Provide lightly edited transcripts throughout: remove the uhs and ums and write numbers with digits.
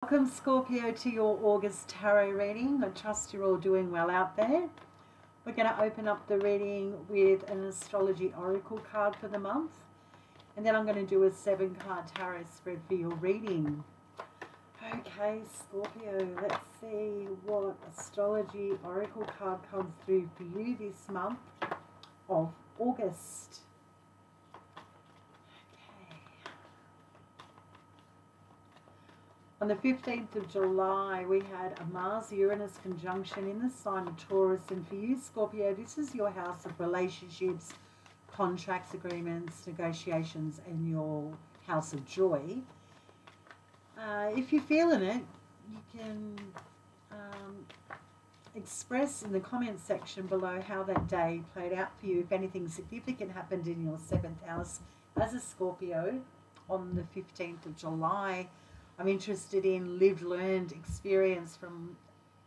Welcome, Scorpio, to your August tarot reading. I trust you're all doing well out there. We're going to open up the reading with an astrology oracle card for the month, and then I'm going to do a 7-card tarot spread for your reading. Okay, Scorpio, let's see what astrology oracle card comes through for you this month of August. On the 15th of July, we had a Mars-Uranus conjunction in the sign of Taurus. And for you, Scorpio, this is your house of relationships, contracts, agreements, negotiations, and your house of joy. If you're feeling it, you can express in the comments section below how that day played out for you. If anything significant happened in your 7th house as a Scorpio on the 15th of July. I'm interested in lived, learned experience from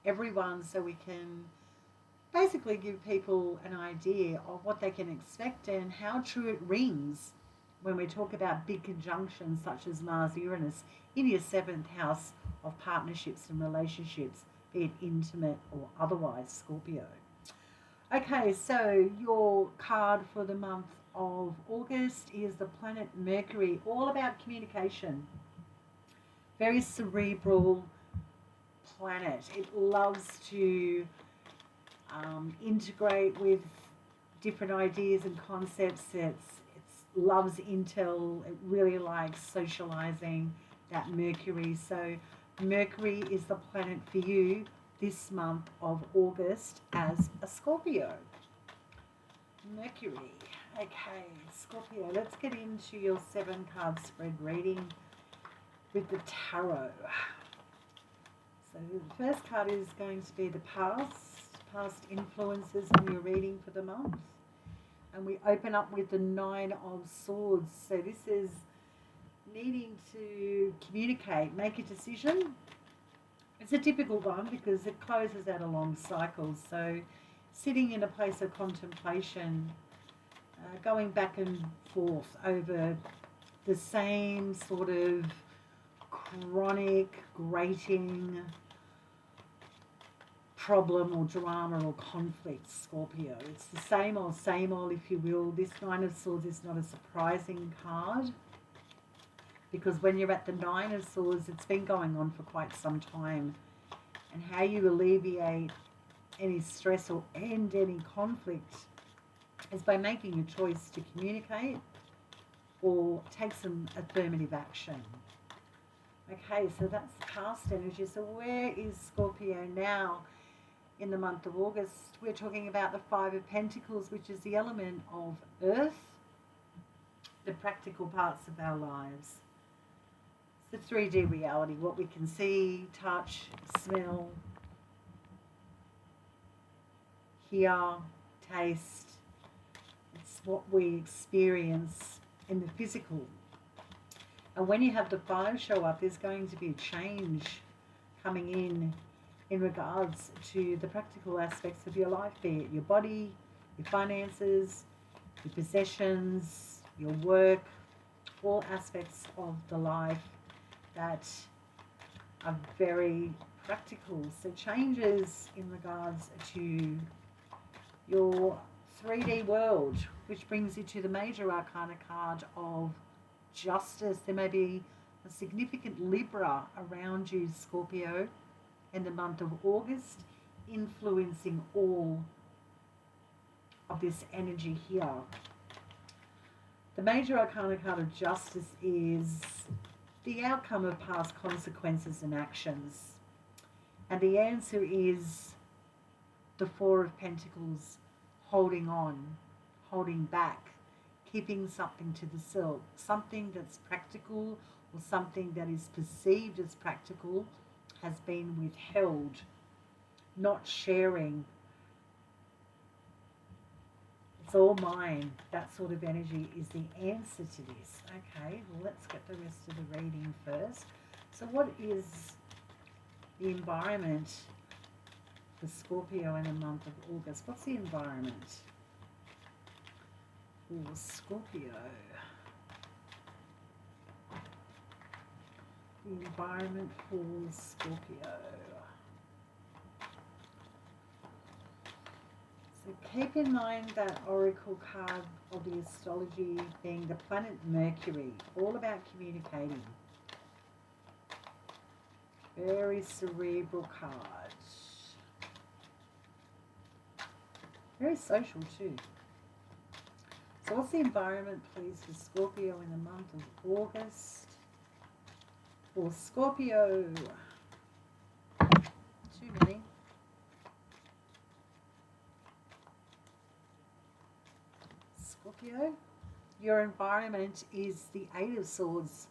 everyone so we can basically give people an idea of what they can expect and how true it rings when we talk about big conjunctions such as Mars-Uranus in your 7th house of partnerships and relationships, be it intimate or otherwise, Scorpio. Okay, so your card for the month of August is the planet Mercury, all about communication. Very cerebral planet. It loves to integrate with different ideas and concepts. It loves intel. It really likes socializing, that Mercury. So Mercury is the planet for you this month of August as a Scorpio. Mercury. Okay, Scorpio, let's get into your 7-card spread reading with the tarot. So the first card is going to be the past influences on your reading for the month. And we open up with the 9 of Swords. So this is needing to communicate, make a decision. It's a difficult one because it closes out a long cycle. So sitting in a place of contemplation, going back and forth over the same sort of chronic, grating problem or drama or conflict, Scorpio. It's the same old, if you will. This 9 of Swords is not a surprising card because when you're at the 9 of Swords, it's been going on for quite some time. And how you alleviate any stress or end any conflict is by making a choice to communicate or take some affirmative action. Okay, so that's the past energy. So where is Scorpio now in the month of August? We're talking about the 5 of Pentacles, which is the element of earth, the practical parts of our lives. It's the 3D reality, what we can see, touch, smell, hear, taste. It's what we experience in the physical. And when you have the 5 show up, there's going to be a change coming in regards to the practical aspects of your life, be it your body, your finances, your possessions, your work, all aspects of the life that are very practical. So changes in regards to your 3D world, which brings you to the major arcana card of Justice. There may be a significant Libra around you, Scorpio, in the month of August, influencing all of this energy here. The major arcana card of Justice is the outcome of past consequences and actions. And the answer is the 4 of Pentacles, holding on, holding back, keeping something to the self, something that's practical or something that is perceived as practical has been withheld, not sharing. It's all mine. That sort of energy is the answer to this. Okay, well, let's get the rest of the reading first. So what is the environment for Scorpio in the month of August? What's the environment for Scorpio? the environment for Scorpio. So keep in mind that oracle card of the astrology being the planet Mercury, all about communicating. Very cerebral card. Very social too. So what's the environment, please, for Scorpio in the month of August? For Scorpio. Too many. Scorpio, your environment is the Eight of Swords.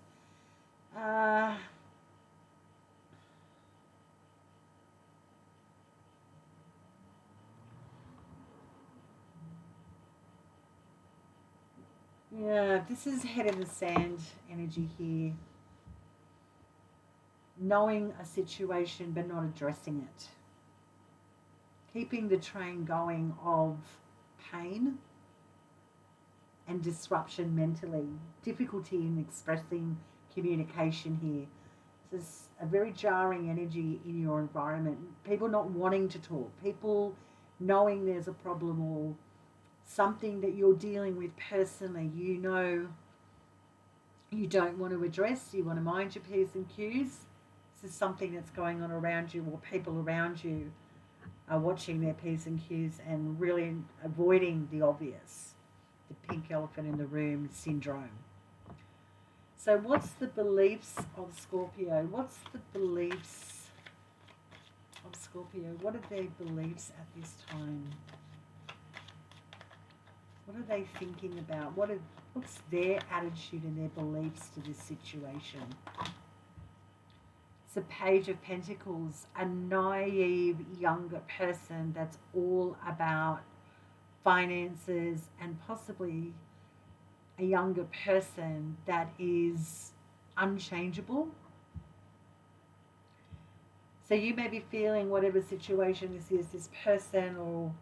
Yeah, this is head in the sand energy here. Knowing a situation but not addressing it. Keeping the train going of pain and disruption mentally. Difficulty in expressing communication here. This is a very jarring energy in your environment. People not wanting to talk. People knowing there's a problem or something that you're dealing with personally, you know you don't want to address, you want to mind your P's and Q's. This is something that's going on around you, or people around you are watching their P's and Q's and really avoiding the obvious, the pink elephant in the room syndrome. So what's the beliefs of Scorpio? What's the beliefs of Scorpio? What are their beliefs at this time? What are they thinking about? What's their attitude and their beliefs to this situation? It's a Page of Pentacles, a naive younger person that's all about finances, and possibly a younger person that is unchangeable. So you may be feeling whatever situation this is, this person or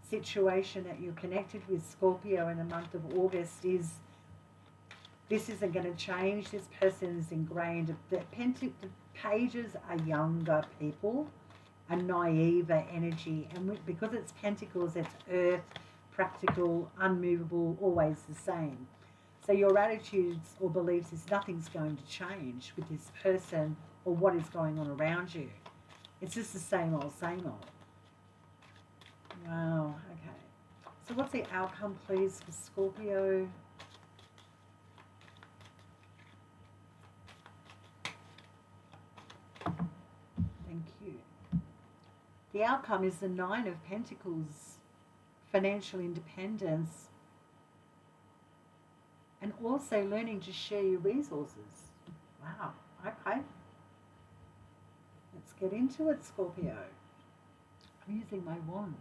situation that you're connected with, Scorpio, in the month of August, is this isn't going to change. This person is ingrained. The pages are younger people, a naive energy, and because it's pentacles, it's earth, practical, unmovable, always the same. So your attitudes or beliefs is nothing's going to change with this person or what is going on around you. It's just the same old, same old. Wow, okay. So what's the outcome, please, for Scorpio? Thank you. The outcome is the Nine of Pentacles, financial independence, and also learning to share your resources. Wow, okay. Let's get into it, Scorpio. I'm using my wand.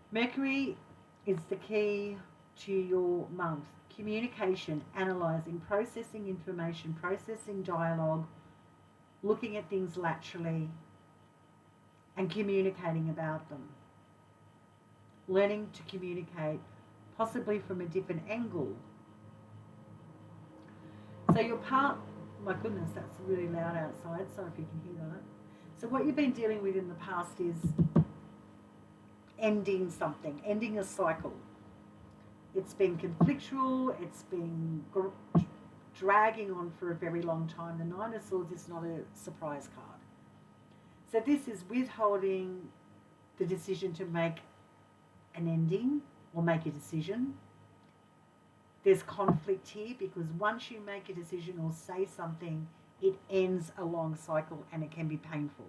Mercury is the key to your month. Communication, analysing, processing information, processing dialogue, looking at things laterally, and communicating about them. Learning to communicate, possibly from a different angle. So your part, my goodness, that's really loud outside, sorry if you can hear that. So what you've been dealing with in the past is ending something, ending a cycle. It's been conflictual, it's been dragging on for a very long time. The Nine of Swords is not a surprise card. So this is withholding the decision to make an ending or make a decision. There's conflict here because once you make a decision or say something, it ends a long cycle and it can be painful.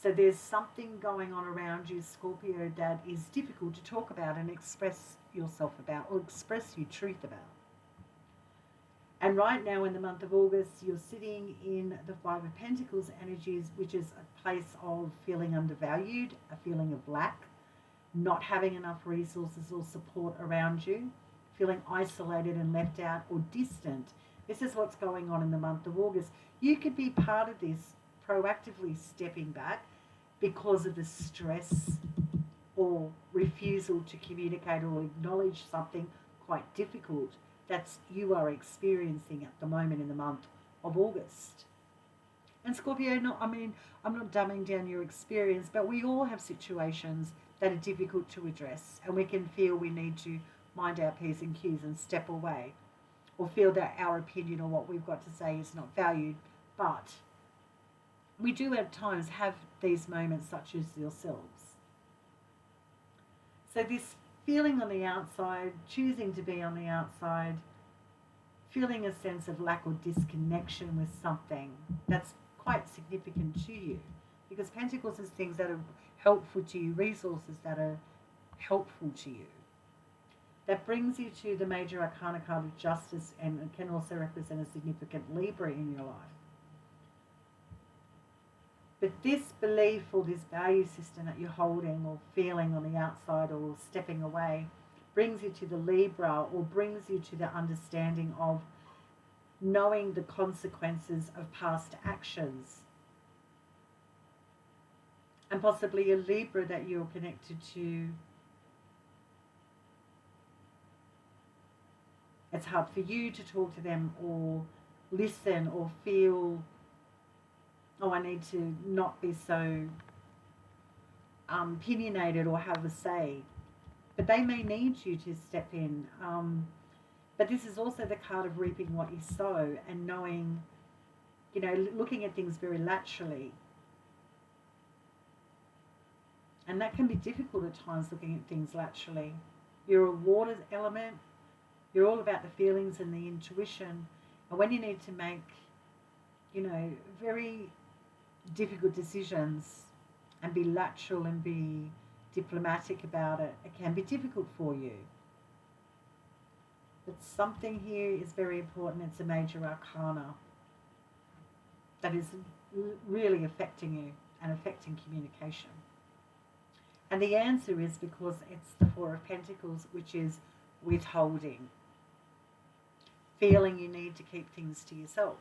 So there's something going on around you, Scorpio, that is difficult to talk about and express yourself about or express your truth about. And right now in the month of August, you're sitting in the Five of Pentacles energies, which is a place of feeling undervalued, a feeling of lack, not having enough resources or support around you, feeling isolated and left out or distant. This is what's going on in the month of August. You could be part of this, proactively stepping back because of the stress or refusal to communicate or acknowledge something quite difficult that's you are experiencing at the moment in the month of August. And Scorpio, not, I mean, I'm not dumbing down your experience, but we all have situations that are difficult to address, and we can feel we need to mind our P's and Q's and step away, or feel that our opinion or what we've got to say is not valued. But we do at times have these moments, such as yourselves. So, this feeling on the outside, choosing to be on the outside, feeling a sense of lack or disconnection with something that's quite significant to you. Because Pentacles is things that are helpful to you, resources that are helpful to you. That brings you to the Major Arcana card of Justice, and it can also represent a significant Libra in your life. But this belief or this value system that you're holding or feeling on the outside or stepping away brings you to the Libra, or brings you to the understanding of knowing the consequences of past actions. And possibly a Libra that you're connected to, it's hard for you to talk to them or listen or feel, oh, I need to not be so opinionated or have a say. But they may need you to step in. But this is also the card of reaping what you sow, and knowing, looking at things very laterally. And that can be difficult at times, looking at things laterally. You're a water element. You're all about the feelings and the intuition. And when you need to make, very difficult decisions and be lateral and be diplomatic about it, it can be difficult for you. But something here is very important. It's a Major Arcana that is really affecting you and affecting communication. And the answer is because it's the Four of Pentacles, which is withholding. Feeling you need to keep things to yourself.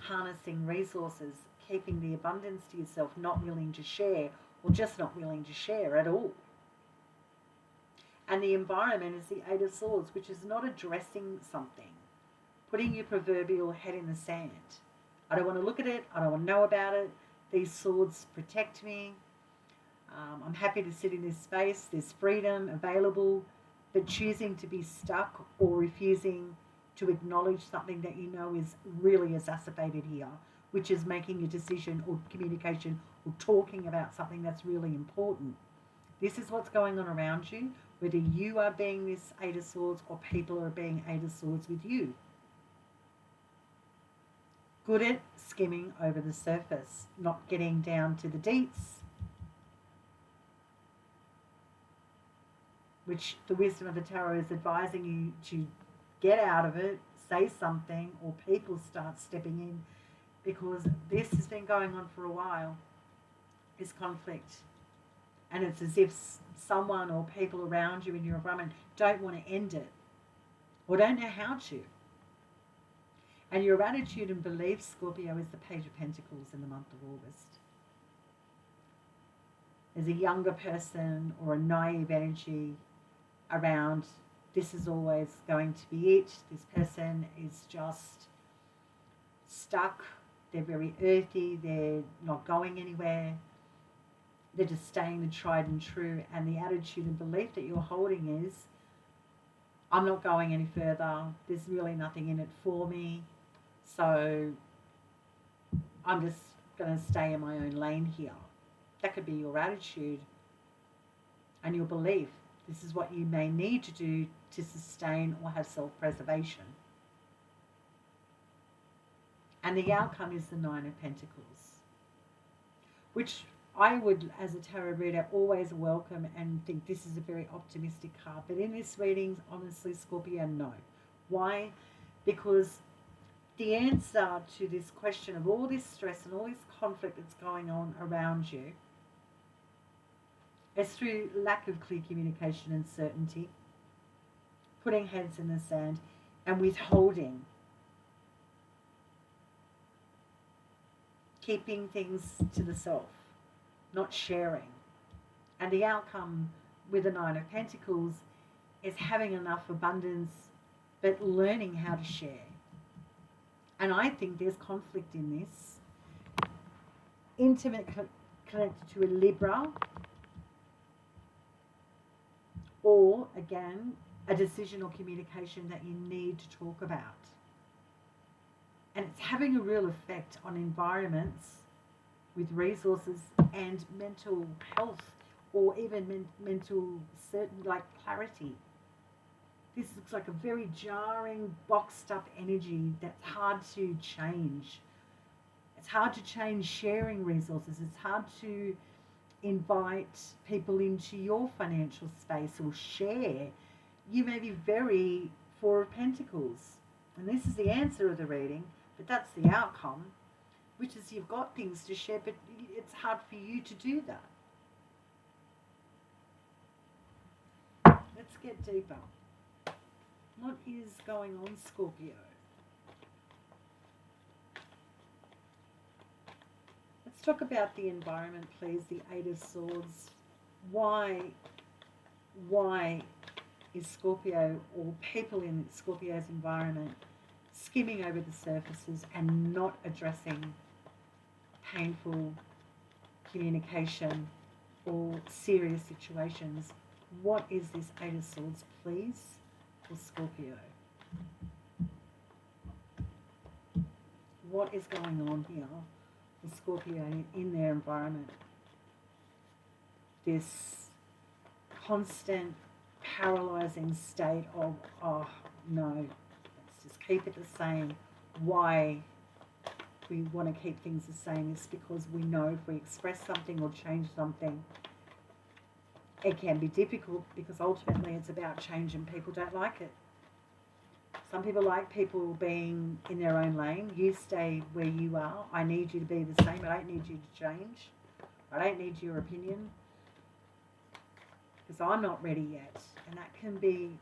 Harnessing resources, keeping the abundance to yourself, not willing to share, or just not willing to share at all. And the environment is the Eight of Swords, which is not addressing something. Putting your proverbial head in the sand. I don't want to look at it. I don't want to know about it. These swords protect me. I'm happy to sit in this space. There's freedom available. But choosing to be stuck or refusing to acknowledge something that you know is really exacerbated here, which is making a decision or communication or talking about something that's really important. This is what's going on around you, whether you are being this Eight of Swords or people are being Eight of Swords with you. Good at skimming over the surface, not getting down to the deeps, which the wisdom of the tarot is advising you to get out of it, say something, or people start stepping in, because this has been going on for a while, this conflict. And it's as if someone or people around you in your environment don't want to end it or don't know how to. And your attitude and belief, Scorpio, is the Page of Pentacles in the month of August. There's a younger person or a naive energy around, this is always going to be it. This person is just stuck. They're very earthy. They're not going anywhere. They're just staying the tried and true. And the attitude and belief that you're holding is, I'm not going any further. There's really nothing in it for me. So I'm just going to stay in my own lane here. That could be your attitude and your belief. This is what you may need to do to sustain or have self-preservation. And the outcome is the Nine of Pentacles, which I would, as a tarot reader, always welcome and think this is a very optimistic card. But in this reading, honestly, Scorpio, no. Why? Because the answer to this question of all this stress and all this conflict that's going on around you is through lack of clear communication and certainty, putting heads in the sand, and withholding. Keeping things to the self, not sharing. And the outcome with the Nine of Pentacles is having enough abundance, but learning how to share. And I think there's conflict in this. Intimate connected to a Libra, or again, a decision or communication that you need to talk about. And it's having a real effect on environments with resources and mental health, or even mental certain, like clarity. This looks like a very jarring, boxed up energy that's hard to change. It's hard to change sharing resources. It's hard to invite people into your financial space or share. You may be very Four of Pentacles. And this is the answer of the reading, but that's the outcome, which is you've got things to share, but it's hard for you to do that. Let's get deeper. What is going on, Scorpio? Let's talk about the environment, please. The Eight of Swords. Why is Scorpio, or people in Scorpio's environment, skimming over the surfaces and not addressing painful communication or serious situations? What is this Eight of Swords, please, for Scorpio? What is going on here for Scorpio in their environment? This constant paralyzing state of, oh no, let's just keep it the same. Why we want to keep things the same is because we know if we express something or change something, it can be difficult, because ultimately it's about change and people don't like it. Some people like people being in their own lane. You stay where you are. I need you to be the same. I don't need you to change. I don't need your opinion, because I'm not ready yet. And that can be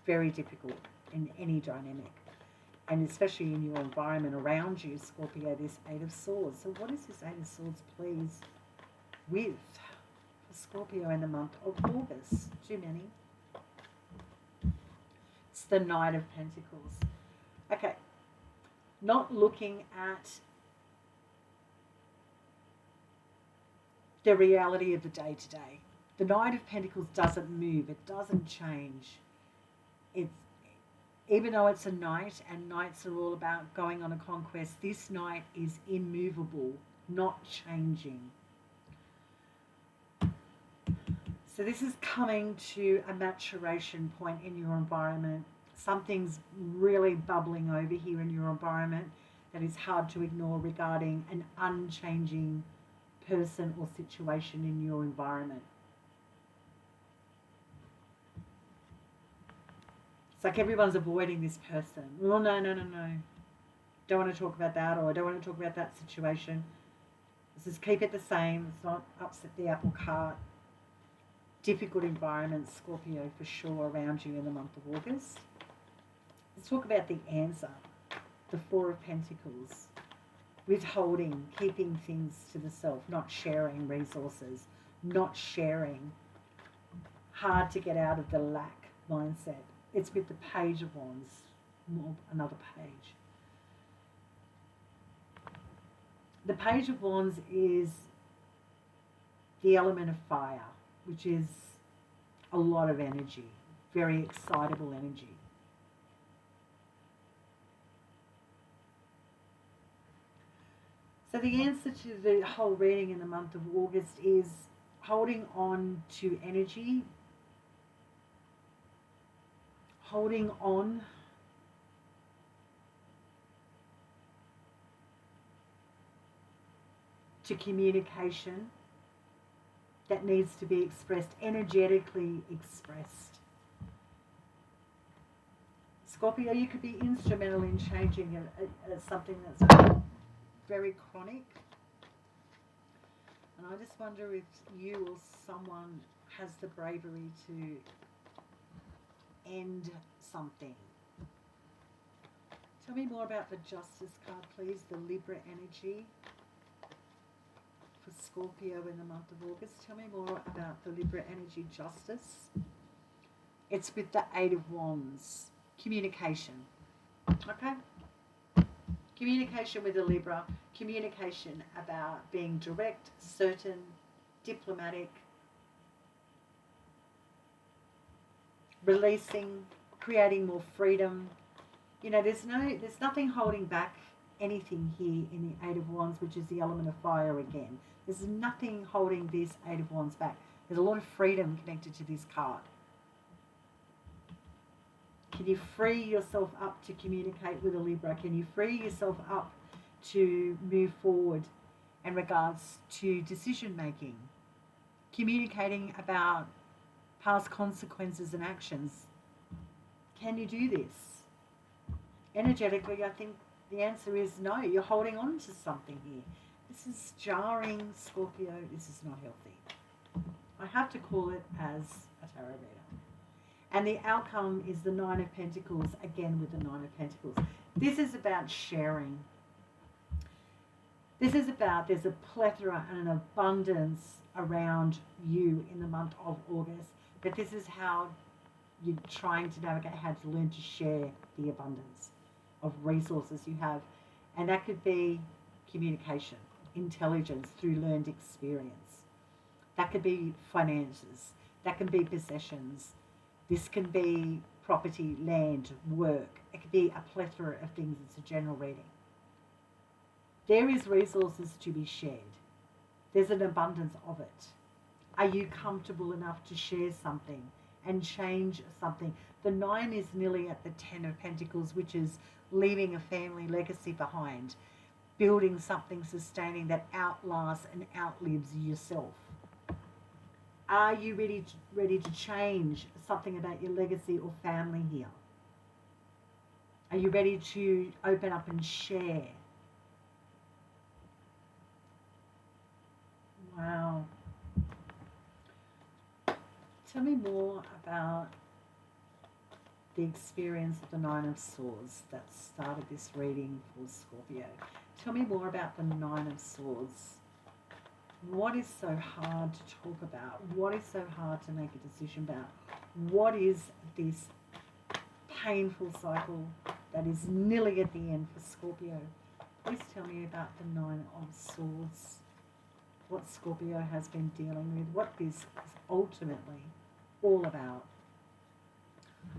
very difficult in any dynamic, and especially in your environment around you, Scorpio, this Eight of Swords. So what is this Eight of Swords, please, with Scorpio in the month of August? Too many. It's the Knight of Pentacles. Okay. Not looking at the reality of the day-to-day. The Knight of Pentacles doesn't move. It doesn't change. It's, even though it's a knight, and knights are all about going on a conquest, this knight is immovable, not changing. So this is coming to a maturation point in your environment. Something's really bubbling over here in your environment that is hard to ignore regarding an unchanging person or situation in your environment. It's like everyone's avoiding this person. Oh, no. Don't want to talk about that, or I don't want to talk about that situation. Let's just keep it the same. Let's not upset the apple cart. Difficult environment, Scorpio, for sure, around you in the month of August. Let's talk about the answer. The Four of Pentacles. Withholding, keeping things to the self, not sharing resources, not sharing. Hard to get out of the lack mindset. It's with the Page of Wands. Another page. The Page of Wands is the element of fire, which is a lot of energy, very excitable energy. So the answer to the whole reading in the month of August is holding on to energy, holding on to communication that needs to be expressed, energetically expressed. Scorpio, you could be instrumental in changing something that's very chronic. And I just wonder if you or someone has the bravery to end something. Tell me more about the Justice card, please, the Libra energy for Scorpio in the month of August. Tell me more about the Libra energy, Justice. It's with the Eight of Wands. Communication. Okay? Communication with a Libra. Communication about being direct, certain, diplomatic, releasing, creating more freedom. You know, there's nothing holding back anything here in the Eight of Wands, which is the element of fire again. There's nothing holding this Eight of Wands back. There's a lot of freedom connected to this card. Can you free yourself up to communicate with a Libra? Can you free yourself up to move forward in regards to decision making? Communicating about past consequences and actions. Can you do this? Energetically, I think the answer is no. You're holding on to something here. This is jarring, Scorpio. This is not healthy. I have to call it as a tarot reader. And the outcome is the Nine of Pentacles, again with the Nine of Pentacles. This is about sharing. This is about, there's a plethora and an abundance around you in the month of August. But this is how you're trying to navigate how to learn to share the abundance of resources you have. And that could be communication, intelligence through learned experience. That could be finances. That can be possessions. This can be property, land, work. It could be a plethora of things. It's a general reading. There is resources to be shared. There's an abundance of it. Are you comfortable enough to share something and change something? The 9 is nearly at the 10 of Pentacles, which is leaving a family legacy behind, building something sustaining that outlasts and outlives yourself. Are you ready to change something about your legacy or family here? Are you ready to open up and share? Wow. Tell me more about the experience of the Nine of Swords that started this reading for Scorpio. Tell me more about the Nine of Swords. What is so hard to talk about? What is so hard to make a decision about? What is this painful cycle that is nearly at the end for Scorpio? Please tell me about the Nine of Swords. What Scorpio has been dealing with. What this is ultimately all about.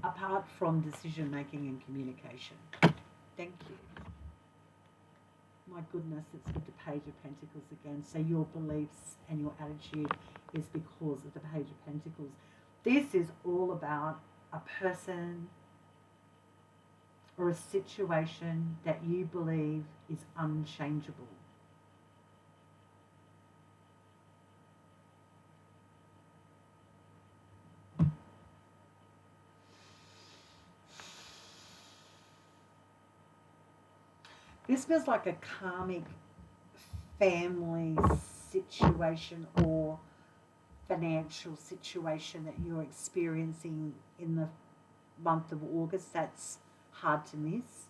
Apart from decision making and communication. Thank you. My goodness, it's with the Page of Pentacles again. So your beliefs and your attitude is because of the Page of Pentacles. This is all about a person or a situation that you believe is unchangeable. This feels like a karmic family situation or financial situation that you're experiencing in the month of August. That's hard to miss.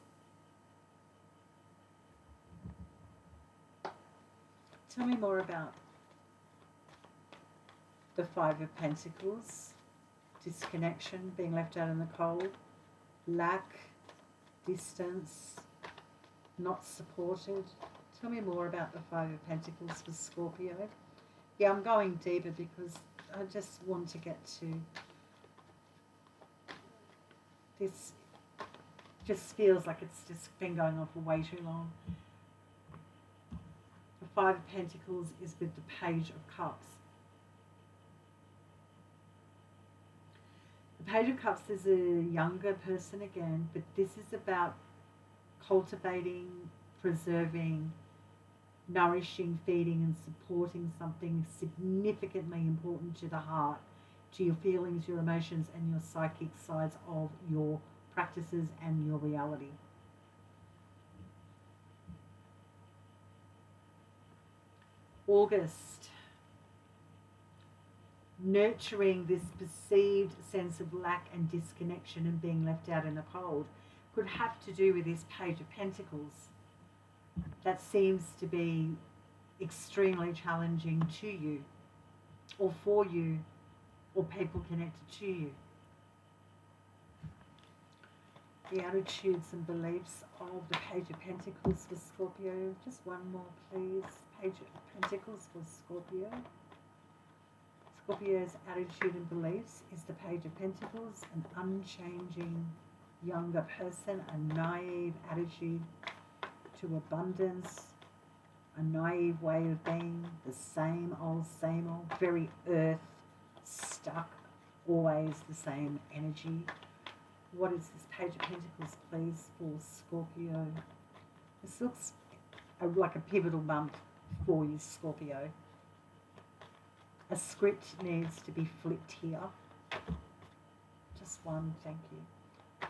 Tell me more about the Five of Pentacles. Disconnection, being left out in the cold, lack, distance, not supported. Tell me more about the Five of Pentacles for Scorpio. Yeah, I'm going deeper because I just want to get to this. Just feels like it's just been going on for way too long. The Five of Pentacles is with the Page of Cups. The Page of Cups is a younger person again, but this is about cultivating, preserving, nourishing, feeding and supporting something significantly important to the heart, to your feelings, your emotions and your psychic sides of your practices and your reality. August. Nurturing this perceived sense of lack and disconnection and being left out in the cold could have to do with this Page of Pentacles. That seems to be extremely challenging to you or for you or people connected to you. The attitudes and beliefs of the Page of Pentacles for Scorpio. Just one more, please. Page of Pentacles for Scorpio. Scorpio's attitude and beliefs is the Page of Pentacles, an unchanging younger person, a naive attitude to abundance, a naive way of being, the same old, very earth, stuck, always the same energy. What is this Page of Pentacles, please, for Scorpio? This looks like a pivotal month for you, Scorpio. A script needs to be flipped here. Just one, thank you.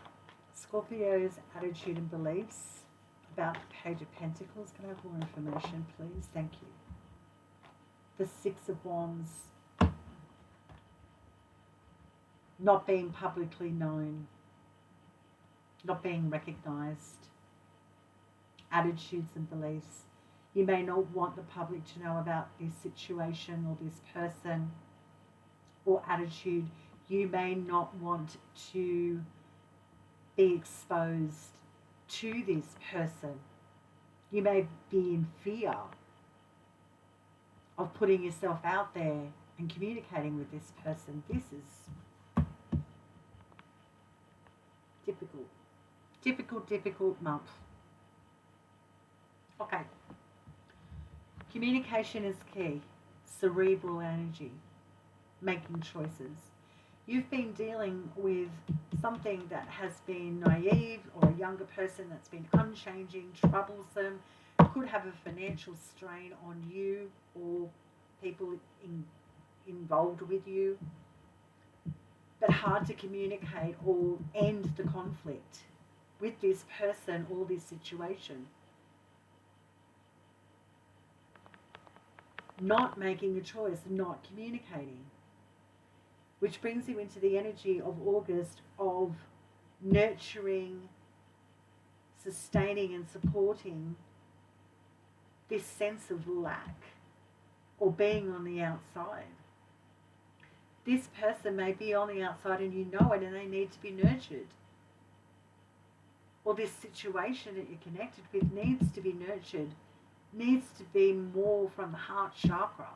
Scorpio's attitude and beliefs about the Page of Pentacles. Can I have more information, please? Thank you. The Six of Wands. Not being publicly known. Not being recognised. Attitudes and beliefs. You may not want the public to know about this situation or this person or attitude. You may not want to be exposed to this person. You may be in fear of putting yourself out there and communicating with this person. This is difficult month. Okay. Communication is key. Cerebral energy. Making choices. You've been dealing with something that has been naive, or a younger person that's been unchanging, troublesome, could have a financial strain on you or people involved with you, but hard to communicate or end the conflict with this person or this situation. Not making a choice, not communicating. Which brings you into the energy of August of nurturing, sustaining and supporting this sense of lack or being on the outside. This person may be on the outside and you know it, and they need to be nurtured. Or this situation that you're connected with needs to be nurtured, needs to be more from the heart chakra.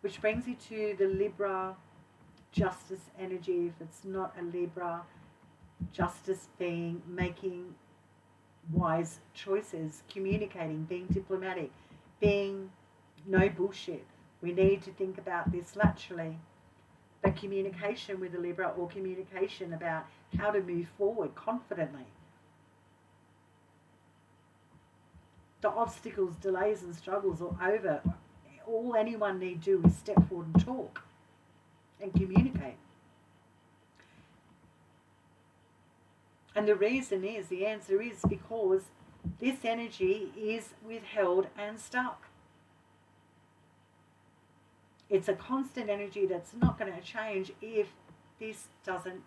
Which brings you to the Libra justice energy. If it's not a Libra, justice being making wise choices, communicating, being diplomatic, being no bullshit. We need to think about this laterally. But communication with a Libra, or communication about how to move forward confidently. The obstacles, delays and struggles are over. All anyone need to do is step forward and talk and communicate. And the reason is, the answer is because this energy is withheld and stuck. It's a constant energy that's not going to change if this doesn't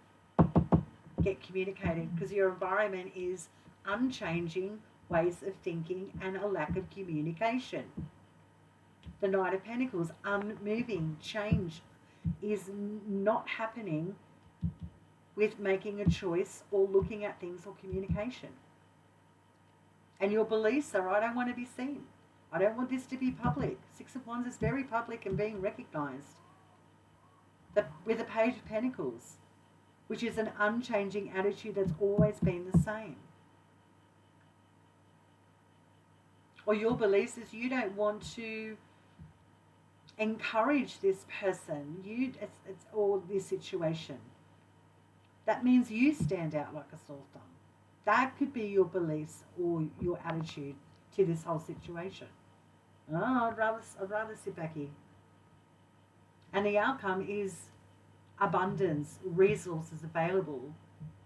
get communicated, because your environment is unchanging ways of thinking and a lack of communication. The Knight of Pentacles, unmoving, change is not happening with making a choice or looking at things or communication. And your beliefs are, I don't want to be seen. I don't want this to be public. Six of Wands is very public and being recognised. With the Page of Pentacles, which is an unchanging attitude that's always been the same. Or your beliefs is you don't want to encourage this person, or this situation. That means you stand out like a sore thumb. That could be your beliefs or your attitude to this whole situation. Oh, I'd rather sit back here. And the outcome is abundance, resources available,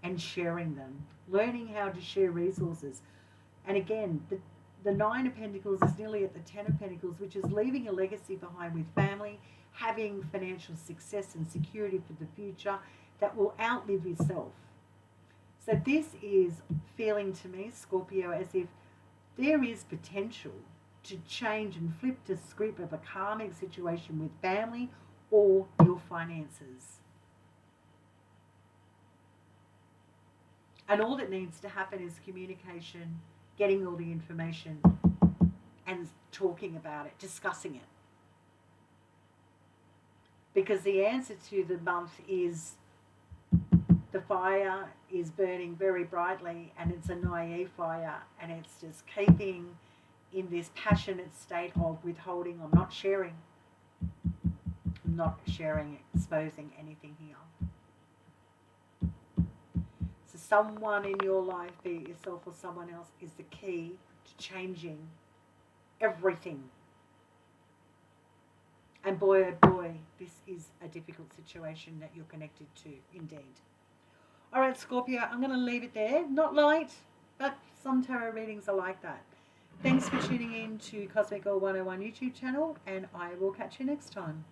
and sharing them. Learning how to share resources. And again, the Nine of Pentacles is nearly at the Ten of Pentacles, which is leaving a legacy behind with family, having financial success and security for the future that will outlive yourself. So this is feeling to me, Scorpio, as if there is potential to change and flip the script of a karmic situation with family or your finances. And all that needs to happen is communication, getting all the information and talking about it, discussing it. Because the answer to the month is the fire is burning very brightly, and it's a naive fire, and it's just keeping in this passionate state of withholding. I'm not sharing, exposing anything here. So someone in your life, be it yourself or someone else, is the key to changing everything. And boy, oh boy, this is a difficult situation that you're connected to, indeed. All right, Scorpio, I'm going to leave it there. Not light, but some tarot readings are like that. Thanks for tuning in to Cosmic Girl 101 YouTube channel, and I will catch you next time.